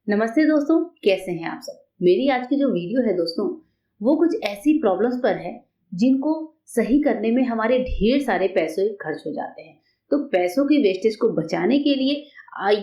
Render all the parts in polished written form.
नमस्ते दोस्तों, कैसे हैं आप सब। मेरी आज की जो वीडियो है दोस्तों, वो कुछ ऐसी प्रॉब्लम्स पर है जिनको सही करने में हमारे ढेर सारे पैसे खर्च हो जाते हैं। तो पैसों की वेस्टेज को बचाने के लिए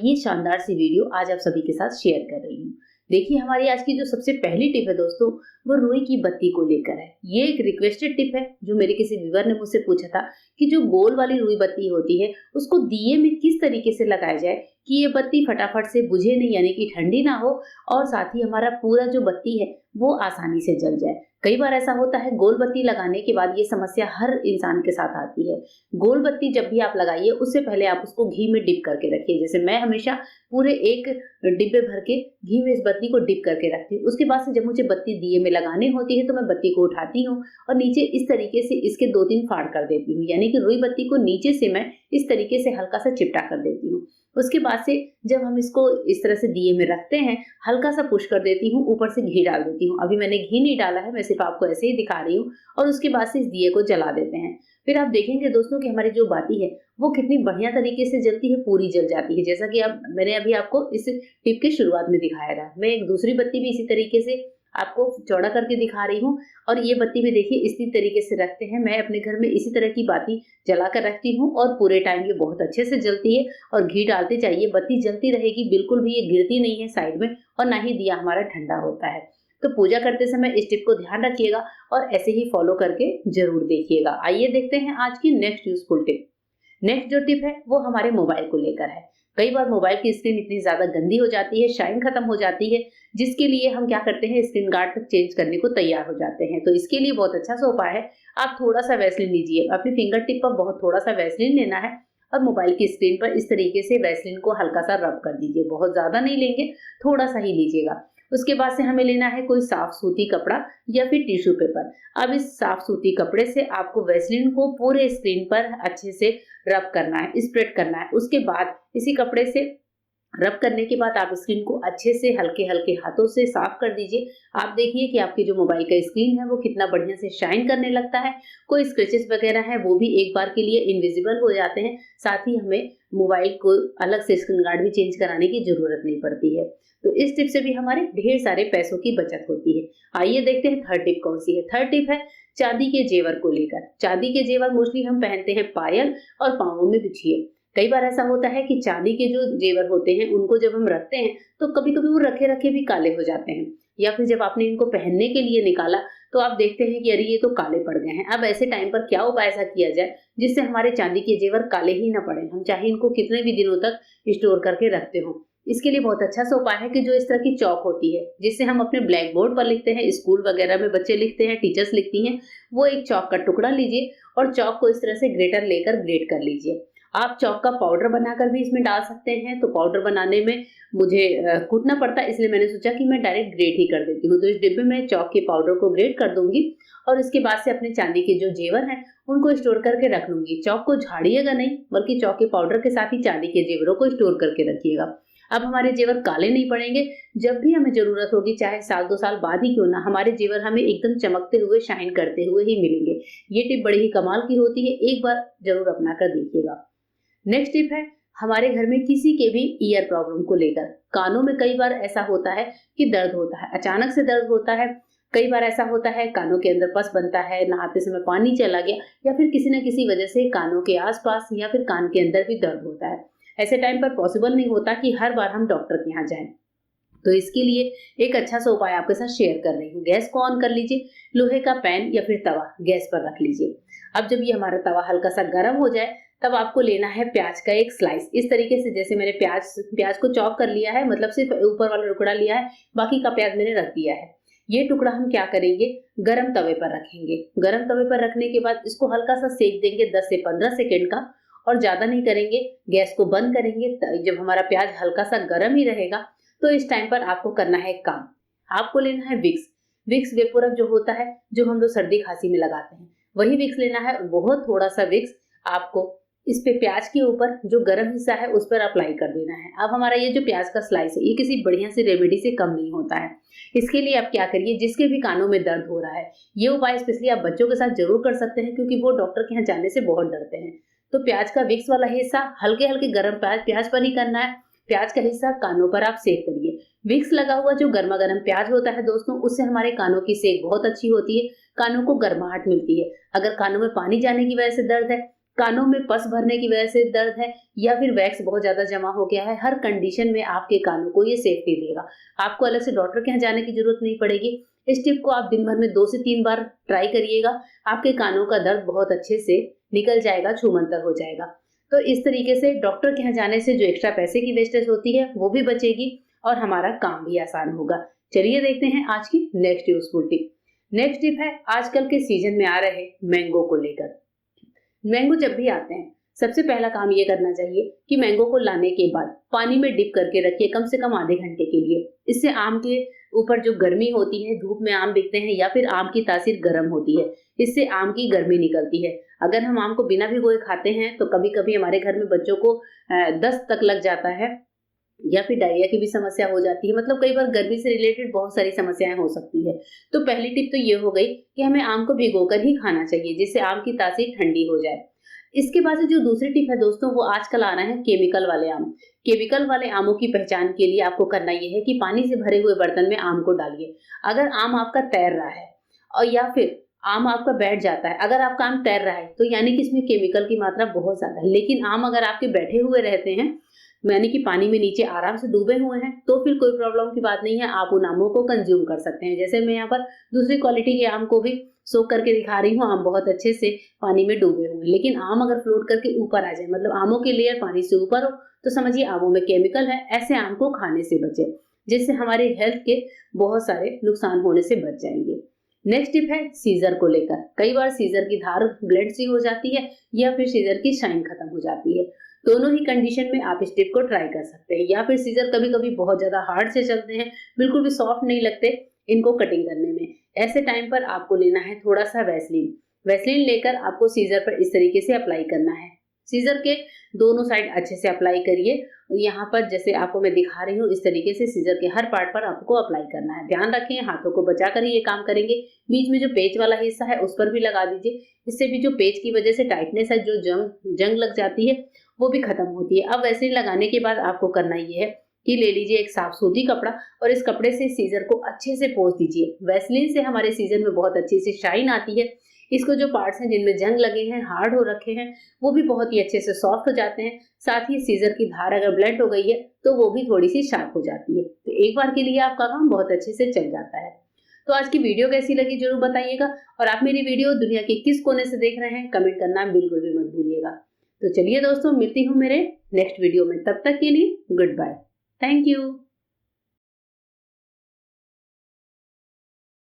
ये शानदार सी वीडियो आज आप सभी के साथ शेयर कर रही हूँ। देखिए, हमारी आज की जो सबसे पहली टिप है दोस्तों, वो रुई की बत्ती को लेकर है। ये एक रिक्वेस्टेड टिप है जो मेरे किसी व्यूअर ने मुझसे पूछा था कि जो गोल वाली रुई बत्ती होती है उसको दिए में किस तरीके से लगाया जाए कि ये बत्ती फटाफट से बुझे नहीं, यानी कि ठंडी ना हो, और साथ ही हमारा पूरा जो बत्ती है वो आसानी से जल जाए। कई बार ऐसा होता है, गोल बत्ती लगाने के बाद ये समस्या हर इंसान के साथ आती है। गोल बत्ती जब भी आप लगाइए उससे पहले आप उसको घी में डिप करके रखिए। जैसे मैं हमेशा पूरे एक डिब्बे भर के घी में इस बत्ती को डिप करके रखती हूँ। उसके बाद से जब मुझे बत्ती दिए में लगानी होती है तो मैं बत्ती को उठाती हूँ और नीचे इस तरीके से इसके 2-3 फाड़ कर देती हूँ, यानी कि रुई बत्ती को नीचे से मैं इस तरीके से हल्का सा चिपटा कर देती हूँ। उसके बाद से जब हम इसको इस तरह से दिए में रखते हैं, हल्का सा पुश कर देती हूँ, ऊपर से घी डाल देती हूँ। अभी मैंने घी नहीं डाला है, मैं सिर्फ आपको ऐसे ही दिखा रही हूँ। और उसके बाद से इस दिए को जला देते हैं। फिर आप देखेंगे दोस्तों कि हमारी जो बाती है वो कितनी बढ़िया तरीके से जलती है, पूरी जल जाती है। जैसा कि अब मैंने अभी आपको इस टिप की शुरुआत में दिखाया था। मैं एक दूसरी बत्ती भी इसी तरीके से आपको चौड़ा करके दिखा रही हूँ। और ये बत्ती भी देखिए इसी तरीके से रखते हैं। मैं अपने घर में इसी तरह की बाती जला कर रखती हूँ और पूरे टाइम ये बहुत अच्छे से जलती है। और घी डालते जाइए, बत्ती जलती रहेगी, बिल्कुल भी ये गिरती नहीं है साइड में, और ना ही दिया हमारा ठंडा होता है। तो पूजा करते समय इस टिप को ध्यान रखिएगा और ऐसे ही फॉलो करके जरूर देखिएगा। आइए देखते हैं आज की नेक्स्ट यूजफुल टिप। नेक्स्ट जो टिप है वो हमारे मोबाइल को लेकर है। कई बार मोबाइल की स्क्रीन इतनी ज्यादा गंदी हो जाती है, शाइन खत्म हो जाती है, जिसके लिए हम क्या करते हैं, स्क्रीन गार्ड तक चेंज करने को तैयार हो जाते हैं। तो इसके लिए बहुत अच्छा सा उपाय है, आप थोड़ा सा वैसलीन लीजिए। अपनी फिंगर टिप पर बहुत थोड़ा सा वैसलीन लेना है और मोबाइल की स्क्रीन पर इस तरीके से वैसलीन को हल्का सा रब कर दीजिए। बहुत ज्यादा नहीं लेंगे, थोड़ा सा ही लीजिएगा। उसके बाद से हमें लेना है कोई साफ सूती कपड़ा या फिर टिश्यू पेपर। अब इस साफ सूती कपड़े से आपको वैसलीन को पूरे स्क्रीन पर अच्छे से रब करना है, स्प्रेड करना है। उसके बाद इसी कपड़े से रब करने के बाद आप स्क्रीन को अच्छे से हल्के हल्के हाथों से साफ कर दीजिए। आप देखिए कि आपकी जो मोबाइल का स्क्रीन है वो कितना बढ़िया से शाइन करने लगता है। कोई स्क्रैचेस वगैरह है वो भी एक बार के लिए इनविजिबल हो जाते हैं। साथ ही हमें मोबाइल को अलग से स्क्रीन गार्ड भी चेंज कराने की जरूरत नहीं पड़ती है। तो इस टिप से भी हमारे ढेर सारे पैसों की बचत होती है। आइए देखते हैं थर्ड टिप कौन सी है। थर्ड टिप है चांदी के जेवर को लेकर। चांदी के जेवर मोस्टली हम पहनते हैं पायल और पांवों में बिछिए। कई बार ऐसा होता है कि चांदी के जो जेवर होते हैं उनको जब हम रखते हैं तो कभी कभी वो रखे रखे भी काले हो जाते हैं, या फिर जब आपने इनको पहनने के लिए निकाला तो आप देखते हैं कि अरे ये तो काले पड़ गए हैं। अब ऐसे टाइम पर क्या उपाय ऐसा किया जाए जिससे हमारे चांदी के जेवर काले ही ना पड़े, हम चाहे इनको कितने भी दिनों तक स्टोर करके रखते हो। इसके लिए बहुत अच्छा सा उपाय है कि जो इस तरह की चौक होती है जिससे हम अपने ब्लैक बोर्ड पर लिखते हैं, स्कूल वगैरह में बच्चे लिखते हैं, टीचर्स लिखती हैं, वो एक चौक का टुकड़ा लीजिए और चौक को इस तरह से ग्रेटर लेकर ग्रेट कर लीजिए। आप चौक का पाउडर बनाकर भी इसमें डाल सकते हैं। तो पाउडर बनाने में मुझे कूटना पड़ता है, इसलिए मैंने सोचा कि मैं डायरेक्ट ग्रेट ही कर देती हूँ। तो इस डिब्बे में चौक के पाउडर को ग्रेट कर दूंगी और इसके बाद से अपने चांदी के जो जेवर हैं उनको स्टोर करके रख लूंगी। चौक को झाड़िएगा नहीं, बल्कि चौक के पाउडर के साथ ही चांदी के जेवरों को स्टोर करके रखिएगा। अब हमारे जेवर काले नहीं पड़ेंगे। जब भी हमें जरूरत होगी, चाहे 1-2 साल बाद ही क्यों ना, हमारे जेवर हमें एकदम चमकते हुए, शाइन करते हुए ही मिलेंगे। ये टिप बड़ी ही कमाल की होती है, एक बार जरूर अपना कर देखिएगा। नेक्स्ट टिप है हमारे घर में किसी के भी ईयर प्रॉब्लम को लेकर। कानों में कई बार ऐसा होता है कि दर्द होता है, अचानक से दर्द होता है। कई बार ऐसा होता है कानों के अंदर पस बनता है, नहाते समय पानी चला गया, या फिर किसी न किसी वजह से कानों के आसपास या फिर कान के अंदर भी दर्द होता है। ऐसे टाइम पर पॉसिबल नहीं होता कि हर बार हम डॉक्टर के यहाँ जाएं। तो इसके लिए एक अच्छा सा उपाय आपके साथ शेयर कर रही हूँ। गैस को ऑन कर लीजिए, लोहे का पैन या फिर तवा गैस पर रख लीजिए। अब जब ये हमारा तवा हल्का सा गर्म हो जाए तब आपको लेना है प्याज का एक स्लाइस। इस तरीके से जैसे मैंने प्याज को चॉप कर लिया है, मतलब सिर्फ ऊपर वाला टुकड़ा लिया है, बाकी का प्याज मैंने रख दिया है। ये टुकड़ा हम क्या करेंगे, गरम तवे पर रखेंगे। गरम तवे पर रखने के बाद इसको हल्का सा सेक देंगे 10 से 15 सेकेंड का, और ज्यादा नहीं करेंगे। गैस को बंद करेंगे। जब हमारा प्याज हल्का सा गर्म ही रहेगा तो इस टाइम पर आपको करना है काम, आपको लेना है विक्स। विक्स वेपोरब जो होता है, जो हम लोग सर्दी खांसी में लगाते हैं, वही विक्स लेना है। बहुत थोड़ा सा विक्स आपको इस पे प्याज के ऊपर जो गर्म हिस्सा है उस पर अप्लाई कर देना है। अब हमारा ये जो प्याज का स्लाइस है ये किसी बढ़िया सी रेमेडी से कम नहीं होता है। इसके लिए आप क्या करिए, जिसके भी कानों में दर्द हो रहा है, ये उपाय स्पेशली आप बच्चों के साथ जरूर कर सकते हैं, क्योंकि वो डॉक्टर के यहाँ जाने से बहुत डरते हैं। तो प्याज का विक्स वाला हिस्सा हल्के हल्के गर्म प्याज पर ही करना है। प्याज का हिस्सा कानों पर आप सेक करिए। विक्स लगा हुआ जो गर्मा गर्म प्याज होता है दोस्तों, उससे हमारे कानों की सेक बहुत अच्छी होती है, कानों को गर्माहट मिलती है। अगर कानों में पानी जाने की वजह से दर्द है, कानों में पस भरने की वजह से दर्द है, या फिर वैक्स बहुत ज्यादा जमा हो गया है, हर कंडीशन में आपके कानों को ये सेफ्टी देगा। आपको अलग से डॉक्टर के यहाँ जाने की जरूरत नहीं पड़ेगी। इस टिप को आप दिन भर में 2 से 3 बार ट्राई करिएगा, आपके कानों का दर्द बहुत अच्छे से निकल जाएगा, छूमंतर हो जाएगा। तो इस तरीके से डॉक्टर के यहाँ जाने से जो एक्स्ट्रा पैसे की वेस्टेज होती है वो भी बचेगी और हमारा काम भी आसान होगा। चलिए देखते हैं आज की next useful tip. Next tip है आजकल के सीजन में आ रहे मैंगो को लेकर। मैंगो जब भी आते हैं, सबसे पहला काम ये करना चाहिए कि मैंगो को लाने के बाद पानी में डिप करके रखिए कम से कम आधे घंटे के लिए। इससे आम के ऊपर जो गर्मी होती है, धूप में आम बिकते हैं या फिर आम की तासीर गर्म होती है, इससे आम की गर्मी निकलती है। अगर हम आम को बिना भिगोए खाते हैं तो कभी कभी हमारे घर में बच्चों को दस्त तक लग जाता है या फिर डायरिया की भी समस्या हो जाती है। मतलब कई बार गर्मी से रिलेटेड बहुत सारी समस्याएं हो सकती है। तो पहली टिप तो ये हो गई कि हमें आम को भिगोकर ही खाना चाहिए, जिससे आम की तासीर ठंडी हो जाए। इसके बाद से जो दूसरी टिप है दोस्तों, वो आजकल आ रहे हैं केमिकल वाले आम। केमिकल वाले आमों की पहचान के लिए आपको करना ये है कि पानी से भरे हुए बर्तन में आम को डालिए। अगर आम आपका तैर रहा है और या फिर आम आपका बैठ जाता है, अगर आपका आम तैर रहा है तो यानी कि इसमें केमिकल की मात्रा बहुत ज्यादा है। लेकिन आम अगर आपके बैठे हुए रहते हैं, यानी कि पानी में नीचे आराम से डूबे हुए हैं, तो फिर कोई प्रॉब्लम की बात नहीं है, आप उन आमों को कंज्यूम कर सकते हैं। जैसे मैं यहाँ पर दूसरी क्वालिटी के आम को भी सोख करके दिखा रही हूँ, आम बहुत अच्छे से पानी में डूबे हुए। लेकिन आम अगर फ्लोट करके ऊपर आ जाए, मतलब आमों की लेयर पानी से ऊपर हो, तो समझिए आमों में केमिकल है। ऐसे आम को खाने से बचे, जिससे हमारे हेल्थ के बहुत सारे नुकसान होने से बच जाएंगे। नेक्स्ट टिप है सीजर को लेकर। कई बार सीजर की धार ब्लेड सी हो जाती है या फिर सीजर की शाइन खत्म हो जाती है। दोनों ही कंडीशन में आप इस टिप को ट्राई कर सकते हैं। या फिर सीजर कभी कभी बहुत ज्यादा हार्ड से चलते हैं, बिल्कुल भी सॉफ्ट नहीं लगते इनको कटिंग करने में। ऐसे टाइम पर आपको लेना है थोड़ा सा वैसलीन। वैसलीन लेकर आपको सीजर पर इस तरीके से अप्लाई करना है। सीजर के दोनों साइड अच्छे से अप्लाई करिए। यहाँ पर जैसे आपको मैं दिखा रही हूँ, इस तरीके से सीजर के हर पार्ट पर आपको अप्लाई करना है। ध्यान रखें, हाथों को बचा कर ये काम करेंगे। बीच में जो पेच वाला हिस्सा है उस पर भी लगा दीजिए। इससे भी जो पेच की वजह से टाइटनेस है, जो जंग लग जाती है, वो भी खत्म होती है। अब वैसे लगाने के बाद आपको करना ये है कि ले लीजिए एक साफ सूती कपड़ा और इस कपड़े से सीजर को अच्छे से पोंछ दीजिए। वैसलीन से हमारे सीजर में बहुत अच्छी सी शाइन आती है। इसको जो पार्ट्स हैं जिनमें जंग लगे हैं, हार्ड हो रखे हैं, वो भी बहुत ही अच्छे से सॉफ्ट हो जाते हैं। साथ ही सीजर की धार अगर ब्लंट हो गई है तो वो भी थोड़ी सी शार्प हो जाती है। तो एक बार के लिए आपका काम बहुत अच्छे से चल जाता है। तो आज की वीडियो कैसी लगी जरूर बताइएगा, और आप मेरी वीडियो दुनिया के किस कोने से देख रहे हैं कमेंट करना बिल्कुल भी मत भूलिएगा। तो चलिए दोस्तों, मिलती हूँ मेरे नेक्स्ट वीडियो में। तब तक के लिए गुड बाय। Thank you.